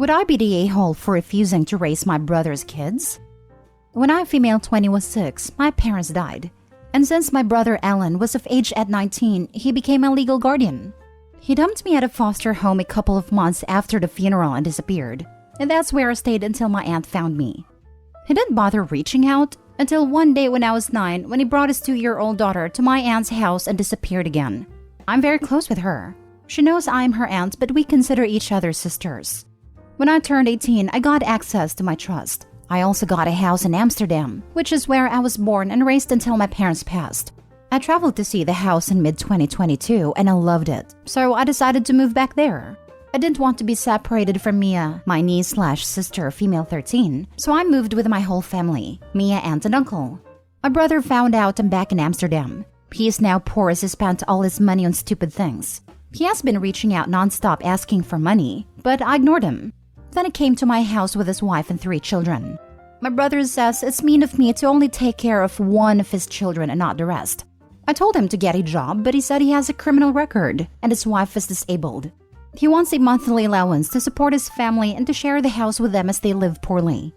Would I be the a-hole for refusing to raise my brother's kids? When I, female 20, was 6, my parents died. And since my brother Alan was of age at 19, he became a legal guardian. He dumped me at a foster home a couple of months after the funeral and disappeared. And that's where I stayed until my aunt found me. He didn't bother reaching out until one day when I was 9 when he brought his 2-year-old daughter to my aunt's house and disappeared again. I'm very close with her. She knows I'm her aunt, but we consider each other sisters. When I turned 18, I got access to my trust. I also got a house in Amsterdam, which is where I was born and raised until my parents passed. I traveled to see the house in mid-2022 and I loved it, so I decided to move back there. I didn't want to be separated from Mia, my niece/sister, female 13, so I moved with my whole family, Mia, aunt, and uncle. My brother found out I'm back in Amsterdam. He is now poor as he spent all his money on stupid things. He has been reaching out nonstop asking for money, but I ignored him. Then he came to my house with his wife and 3 children. My brother says it's mean of me to only take care of one of his children and not the rest. I told him to get a job, but he said he has a criminal record and his wife is disabled. He wants a monthly allowance to support his family and to share the house with them as they live poorly.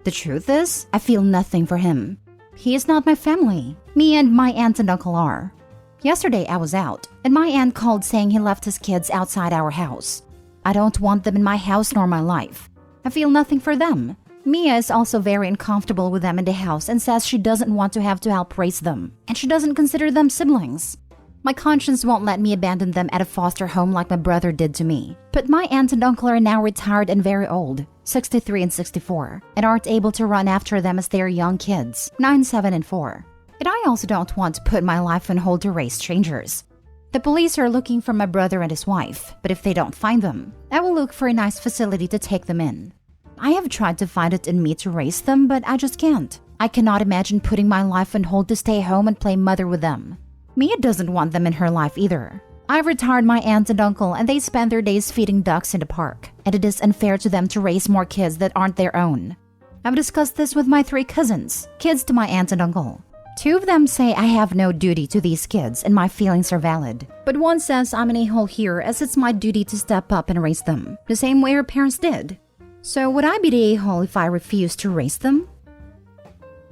The truth is, I feel nothing for him. He is not my family. Me and my aunt and uncle are. Yesterday I was out, and my aunt called saying he left his kids outside our house. I don't want them in my house nor my life. I feel nothing for them. Mia is also very uncomfortable with them in the house and says she doesn't want to have to help raise them, and she doesn't consider them siblings. My conscience won't let me abandon them at a foster home like my brother did to me. But my aunt and uncle are now retired and very old, 63 and 64, and aren't able to run after them as they are young kids, 9, 7, and 4. And I also don't want to put my life on hold to raise strangers. The police are looking for my brother and his wife, but if they don't find them, I will look for a nice facility to take them in. I have tried to find it in me to raise them, but I just can't. I cannot imagine putting my life on hold to stay home and play mother with them. Mia doesn't want them in her life either. I've retired my aunt and uncle and they spend their days feeding ducks in the park, and it is unfair to them to raise more kids that aren't their own. I've discussed this with my 3 cousins, kids to my aunt and uncle. 2 of them say I have no duty to these kids and my feelings are valid. But one says I'm an a-hole here as it's my duty to step up and raise them, the same way her parents did. So would I be the a-hole if I refused to raise them?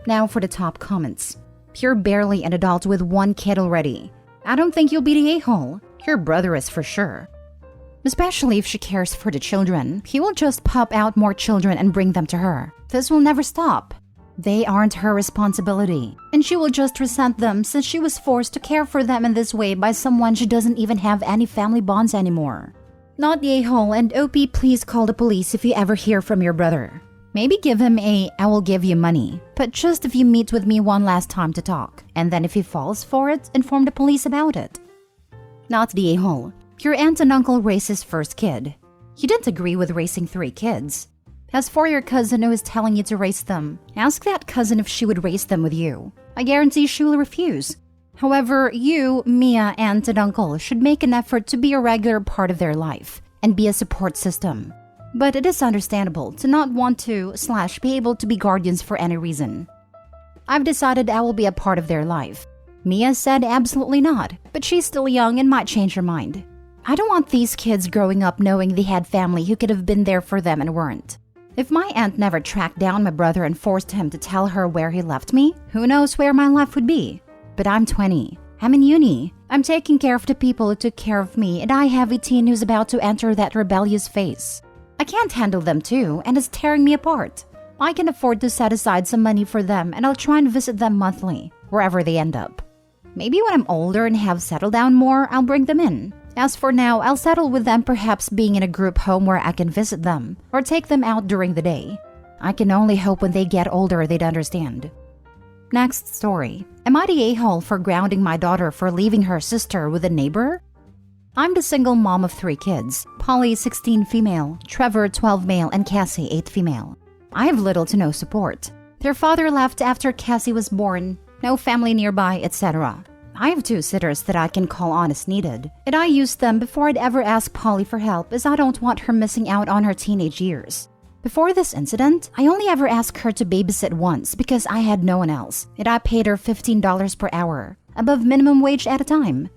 Now for the top comments. You're barely an adult with 1 kid already. I don't think you'll be the a-hole. Your brother is for sure. Especially if she cares for the children. He will just pop out more children and bring them to her. This will never stop. They aren't her responsibility. And she will just resent them since she was forced to care for them in this way by someone she doesn't even have any family bonds anymore. Not the a-hole, and OP, please call the police if you ever hear from your brother. Maybe give him a "I will give you money," but just if you meet with me one last time to talk. And then if he falls for it, inform the police about it. Not the a-hole. Your aunt and uncle raised his first kid. You didn't agree with raising 3 kids. As for your cousin who is telling you to raise them, ask that cousin if she would raise them with you. I guarantee she will refuse. However, you, Mia, aunt, and uncle should make an effort to be a regular part of their life and be a support system. But it is understandable to not want to/be able to be guardians for any reason. I've decided I will be a part of their life. Mia said absolutely not, but she's still young and might change her mind. I don't want these kids growing up knowing they had family who could have been there for them and weren't. If my aunt never tracked down my brother and forced him to tell her where he left me, who knows where my life would be? But I'm 20. I'm in uni. I'm taking care of the people who took care of me, and I have a teen who's about to enter that rebellious phase. I can't handle them too, and it's tearing me apart. I can afford to set aside some money for them, and I'll try and visit them monthly, wherever they end up. Maybe when I'm older and have settled down more, I'll bring them in. As for now, I'll settle with them perhaps being in a group home where I can visit them, or take them out during the day. I can only hope when they get older they'd understand. Next story. Am I the a-hole for grounding my daughter for leaving her sister with a neighbor? I'm the single mom of 3 kids, Polly 16 female, Trevor 12 male, and Cassie 8 female. I have little to no support. Their father left after Cassie was born, no family nearby, etc. I have 2 sitters that I can call on as needed, and I used them before I'd ever ask Polly for help as I don't want her missing out on her teenage years. Before this incident, I only ever asked her to babysit once because I had no one else, and I paid her $15 per hour, above minimum wage at a time.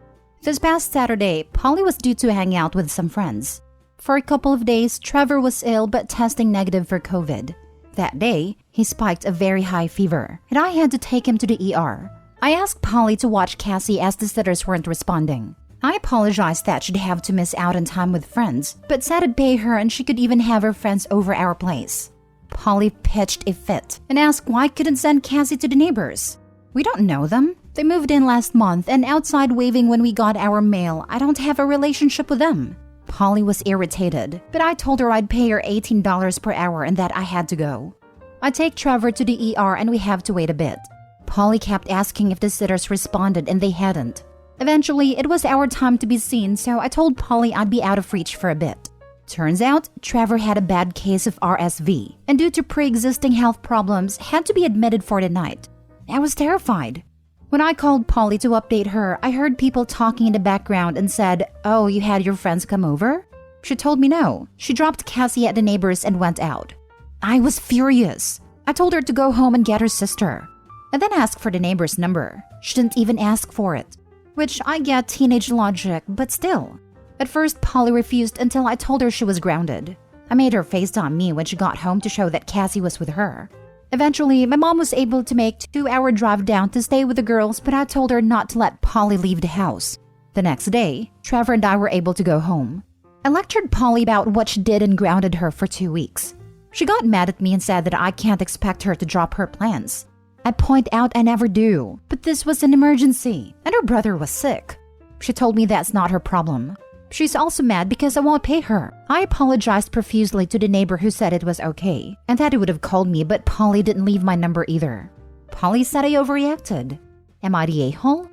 This past Saturday, Polly was due to hang out with some friends. For a couple of days, Trevor was ill but testing negative for COVID. That day, he spiked a very high fever, and I had to take him to the ER. I asked Polly to watch Cassie as the sitters weren't responding. I apologized that she'd have to miss out on time with friends, but said I'd pay her and she could even have her friends over our place. Polly pitched a fit and asked why I couldn't send Cassie to the neighbors. We don't know them. They moved in last month and outside waving when we got our mail. I don't have a relationship with them. Polly was irritated, but I told her I'd pay her $18 per hour and that I had to go. I take Trevor to the ER and we have to wait a bit. Polly kept asking if the sitters responded and they hadn't. Eventually, it was our time to be seen, so I told Polly I'd be out of reach for a bit. Turns out, Trevor had a bad case of RSV, and due to pre-existing health problems, had to be admitted for the night. I was terrified. When I called Polly to update her, I heard people talking in the background and said, "Oh, you had your friends come over?" She told me no. She dropped Cassie at the neighbors and went out. I was furious. I told her to go home and get her sister. I then asked for the neighbor's number. She didn't even ask for it. Which I get teenage logic, but still. At first, Polly refused until I told her she was grounded. I made her FaceTime me when she got home to show that Cassie was with her. Eventually, my mom was able to make a 2-hour drive down to stay with the girls, but I told her not to let Polly leave the house. The next day, Trevor and I were able to go home. I lectured Polly about what she did and grounded her for 2 weeks. She got mad at me and said that I can't expect her to drop her plans. I point out I never do, but this was an emergency, and her brother was sick. She told me that's not her problem. She's also mad because I won't pay her. I apologized profusely to the neighbor who said it was okay, and that he would have called me, but Polly didn't leave my number either. Polly said I overreacted. Am I the a-hole?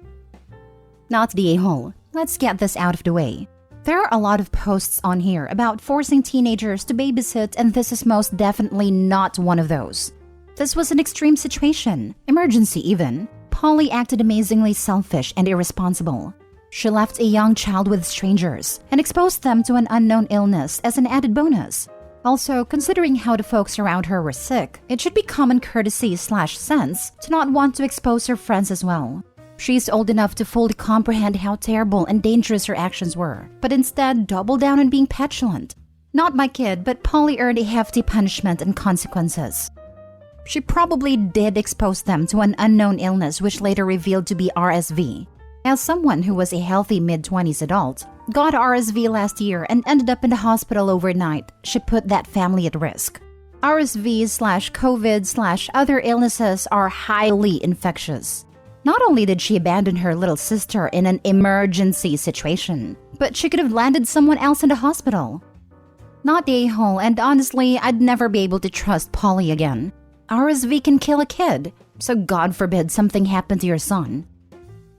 Not the a-hole. Let's get this out of the way. There are a lot of posts on here about forcing teenagers to babysit, and this is most definitely not one of those. This was an extreme situation, emergency even. Polly acted amazingly selfish and irresponsible. She left a young child with strangers and exposed them to an unknown illness as an added bonus. Also, considering how the folks around her were sick, it should be common courtesy/sense to not want to expose her friends as well. She's old enough to fully comprehend how terrible and dangerous her actions were, but instead doubled down on being petulant. Not my kid, but Polly earned a hefty punishment and consequences. She probably did expose them to an unknown illness which later revealed to be RSV. As someone who was a healthy mid-20s adult, got RSV last year and ended up in the hospital overnight, she put that family at risk. RSV/COVID/other illnesses are highly infectious. Not only did she abandon her little sister in an emergency situation, but she could have landed someone else in the hospital. Not the a-hole, and honestly, I'd never be able to trust Polly again. RSV can kill a kid, so God forbid something happened to your son.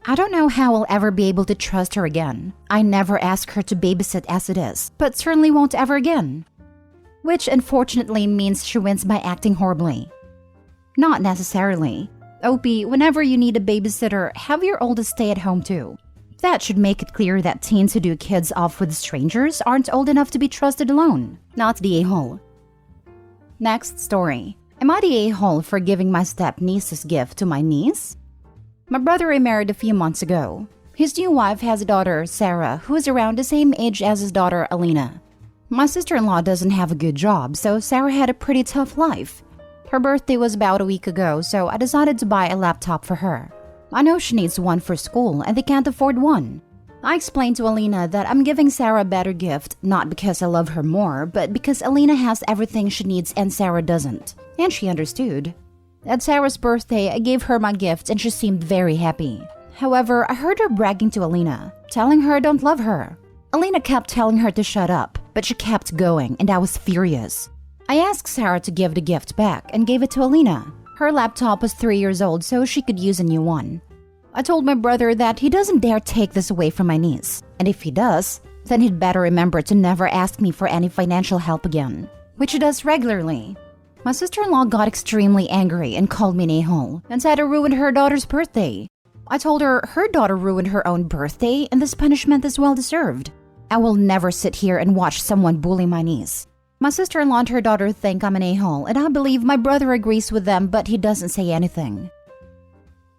I don't know how I'll ever be able to trust her again. I never ask her to babysit as it is, but certainly won't ever again. Which unfortunately means she wins by acting horribly. Not necessarily. Opie, whenever you need a babysitter, have your oldest stay at home too. That should make it clear that teens who do kids off with strangers aren't old enough to be trusted alone. Not the a-hole. Next story. Am I the a-hole for giving my step-niece's gift to my niece? My brother remarried a few months ago. His new wife has a daughter, Sarah, who is around the same age as his daughter, Alina. My sister-in-law doesn't have a good job, so Sarah had a pretty tough life. Her birthday was about a week ago, so I decided to buy a laptop for her. I know she needs one for school, and they can't afford one. I explained to Alina that I'm giving Sarah a better gift, not because I love her more, but because Alina has everything she needs and Sarah doesn't. And she understood. At Sarah's birthday, I gave her my gift and she seemed very happy. However, I heard her bragging to Alina, telling her I don't love her. Alina kept telling her to shut up, but she kept going and I was furious. I asked Sarah to give the gift back and gave it to Alina. Her laptop was 3 years old, so she could use a new one. I told my brother that he doesn't dare take this away from my niece, and if he does, then he'd better remember to never ask me for any financial help again, which he does regularly. My sister-in-law got extremely angry and called me an a-hole and said I ruined her daughter's birthday. I told her her daughter ruined her own birthday and this punishment is well-deserved. I will never sit here and watch someone bully my niece. My sister-in-law and her daughter think I'm an a-hole, and I believe my brother agrees with them, but he doesn't say anything.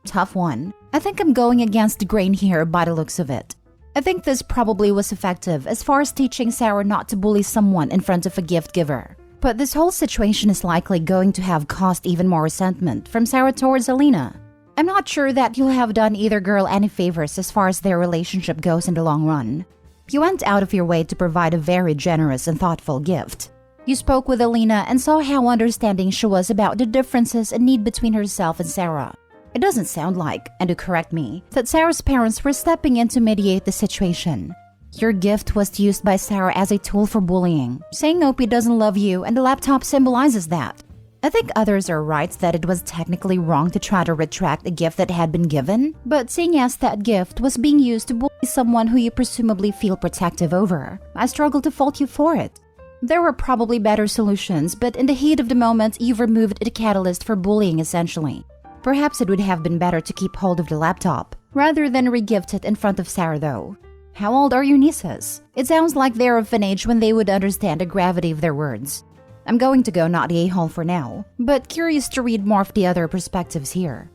Tough one. I think I'm going against the grain here by the looks of it. I think this probably was effective as far as teaching Sarah not to bully someone in front of a gift giver. But this whole situation is likely going to have caused even more resentment from Sarah towards Alina. I'm not sure that you'll have done either girl any favors as far as their relationship goes in the long run. You went out of your way to provide a very generous and thoughtful gift. You spoke with Alina and saw how understanding she was about the differences and need between herself and Sarah. It doesn't sound like, and to correct me, that Sarah's parents were stepping in to mediate the situation. Your gift was used by Sarah as a tool for bullying, saying Opie doesn't love you and the laptop symbolizes that. I think others are right that it was technically wrong to try to retract a gift that had been given, but seeing as that gift was being used to bully someone who you presumably feel protective over, I struggle to fault you for it. There were probably better solutions, but in the heat of the moment, you've removed the catalyst for bullying essentially. Perhaps it would have been better to keep hold of the laptop, rather than re-gift it in front of Sarah though. How old are your nieces? It sounds like they're of an age when they would understand the gravity of their words. I'm going to go not the a-hole for now, but curious to read more of the other perspectives here.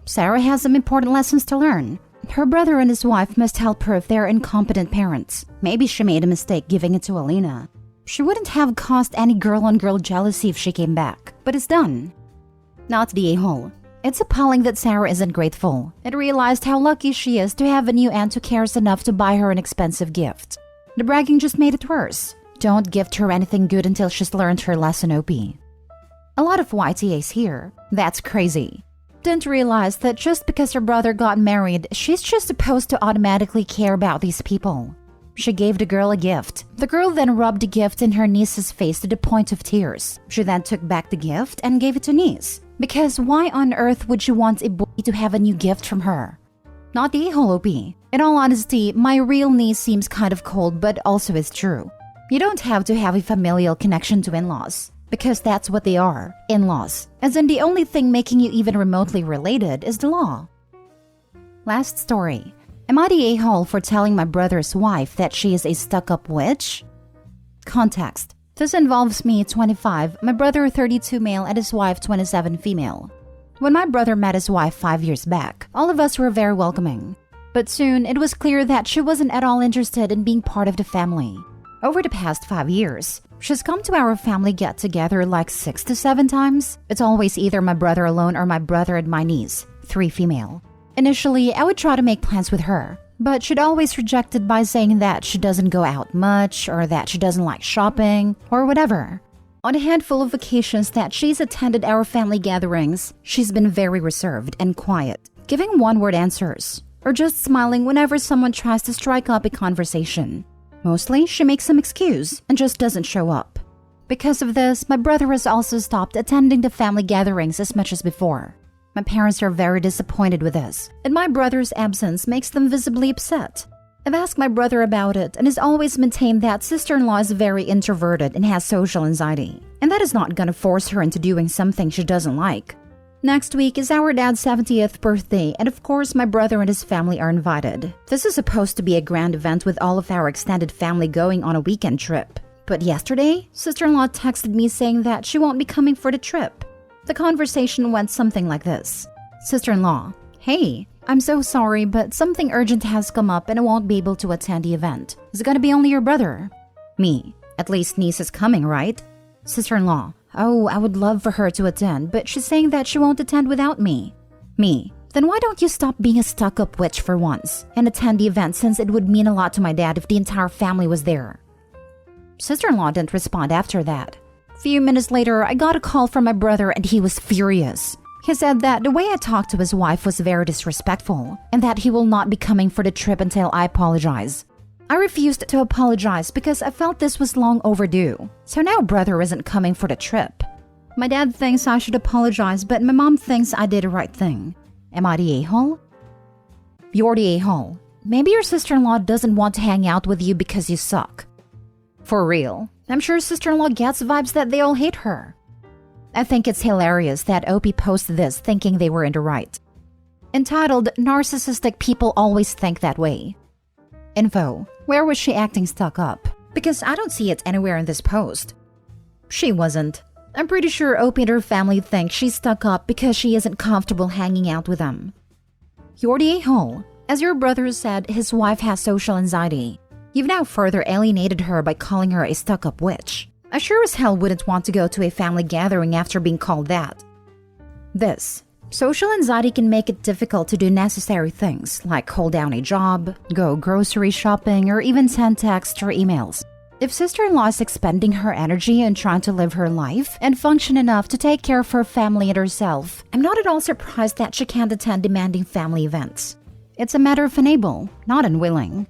Sarah has some important lessons to learn. Her brother and his wife must help her if they're incompetent parents. Maybe she made a mistake giving it to Alina. She wouldn't have caused any girl-on-girl jealousy if she came back, but it's done. Not the a-hole. It's appalling that Sarah isn't grateful and realized how lucky she is to have a new aunt who cares enough to buy her an expensive gift. The bragging just made it worse. Don't gift her anything good until she's learned her lesson, Opie. A lot of YTAs here. That's crazy. Didn't realize that just because her brother got married, she's just supposed to automatically care about these people. She gave the girl a gift. The girl then rubbed the gift in her niece's face to the point of tears. She then took back the gift and gave it to niece. Because why on earth would you want a boy to have a new gift from her? Not the a-hole, Opie. In all honesty, my real niece seems kind of cold, but also is true. You don't have to have a familial connection to in-laws, because that's what they are, in-laws. As in the only thing making you even remotely related is the law. Last story. Am I the a-hole for telling my brother's wife that she is a stuck-up witch? Context. This involves me, 25, my brother 32 male and his wife 27 female. When my brother met his wife 5 years back, all of us were very welcoming. But soon, it was clear that she wasn't at all interested in being part of the family. Over the past 5 years, she's come to our family get-together like 6 to 7 times. It's always either my brother alone or my brother and my niece, 3 female. Initially, I would try to make plans with her, but she'd always reject it by saying that she doesn't go out much or that she doesn't like shopping or whatever. On a handful of occasions that she's attended our family gatherings, she's been very reserved and quiet, giving one-word answers or just smiling whenever someone tries to strike up a conversation. Mostly, she makes some excuse and just doesn't show up. Because of this, my brother has also stopped attending the family gatherings as much as before. My parents are very disappointed with this, and my brother's absence makes them visibly upset. I've asked my brother about it and has always maintained that sister-in-law is very introverted and has social anxiety, and that is not gonna force her into doing something she doesn't like. Next week is our dad's 70th birthday, and of course my brother and his family are invited. This is supposed to be a grand event with all of our extended family going on a weekend trip. But yesterday, sister-in-law texted me saying that she won't be coming for the trip. The conversation went something like this. Sister-in-law, hey, I'm so sorry, but something urgent has come up and I won't be able to attend the event. Is it gonna be only your brother? Me, at least niece is coming, right? Sister-in-law, oh, I would love for her to attend, but she's saying that she won't attend without me. Me, then why don't you stop being a stuck-up witch for once and attend the event, since it would mean a lot to my dad if the entire family was there. Sister-in-law didn't respond after that. A few minutes later, I got a call from my brother and he was furious. He said that the way I talked to his wife was very disrespectful and that he will not be coming for the trip until I apologize. I refused to apologize because I felt this was long overdue. So now brother isn't coming for the trip. My dad thinks I should apologize, but my mom thinks I did the right thing. Am I the a-hole? You're the a-hole. Maybe your sister-in-law doesn't want to hang out with you because you suck. For real. I'm sure sister-in-law gets vibes that they all hate her. I think it's hilarious that Opie posted this thinking they were in the right. Entitled, Narcissistic People Always Think That Way. Info, where was she acting stuck up? Because I don't see it anywhere in this post. She wasn't. I'm pretty sure Opie and her family think she's stuck up because she isn't comfortable hanging out with them. You're the a-hole. As your brother said, his wife has social anxiety. You've now further alienated her by calling her a stuck-up witch. I sure as hell wouldn't want to go to a family gathering after being called that. This. Social anxiety can make it difficult to do necessary things like hold down a job, go grocery shopping, or even send texts or emails. If sister-in-law is expending her energy and trying to live her life and function enough to take care of her family and herself, I'm not at all surprised that she can't attend demanding family events. It's a matter of unable, not unwilling.